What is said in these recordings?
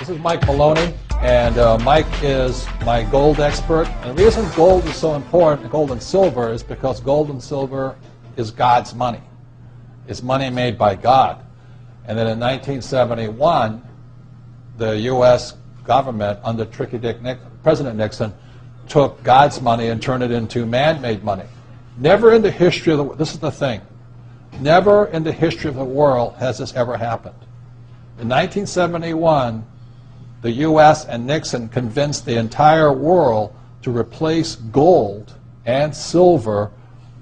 This is Mike Maloney, and Mike is my gold expert. And the reason gold is so important, gold and silver, is because gold and silver is God's money. It's money made by God. And then in 1971, the U.S. government, under President Nixon, took God's money and turned it into man-made money. Never in the history of the world, this is the thing, never in the history of the world has this ever happened. In 1971, the U.S. and Nixon convinced the entire world to replace gold and silver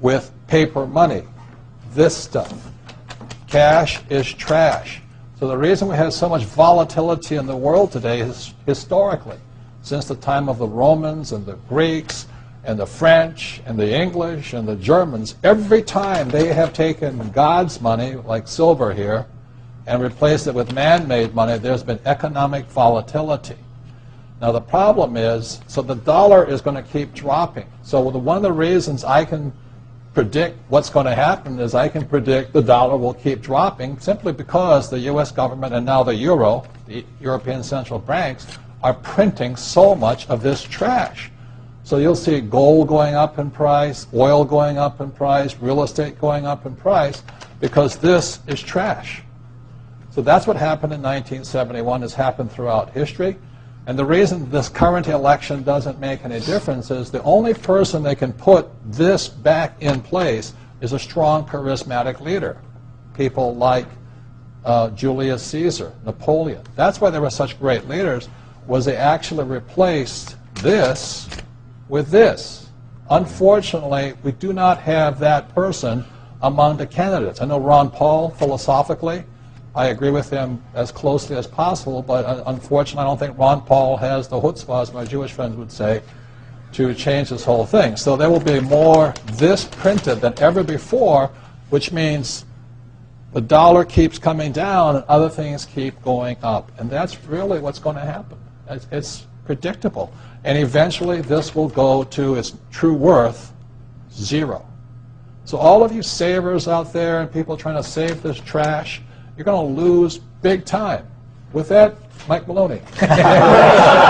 with paper money. This stuff. Cash is trash. So the reason we have so much volatility in the world today is historically, since the time of the Romans and the Greeks and the French and the English and the Germans, every time they have taken God's money, like silver here, and replaced it with man-made money, there's been economic volatility. Now the problem is, so the dollar is going to keep dropping. So one of the reasons I can predict what's going to happen is I can predict the dollar will keep dropping simply because the U.S. government and now the euro, the European central banks, are printing so much of this trash. So you'll see gold going up in price, oil going up in price, real estate going up in price, because this is trash. So that's what happened in 1971, has happened throughout history. And the reason this current election doesn't make any difference is the only person that can put this back in place is a strong, charismatic leader. People like Julius Caesar, Napoleon. That's why they were such great leaders, was they actually replaced this with this. Unfortunately, we do not have that person among the candidates. I know Ron Paul, philosophically, I agree with him as closely as possible, but unfortunately I don't think Ron Paul has the chutzpah, as my Jewish friends would say, to change this whole thing. So there will be more this printed than ever before, which means the dollar keeps coming down and other things keep going up. And that's really what's going to happen. It's predictable. And eventually this will go to its true worth, zero. So all of you savers out there and people trying to save this trash, you're going to lose big time. With that, Mike Maloney.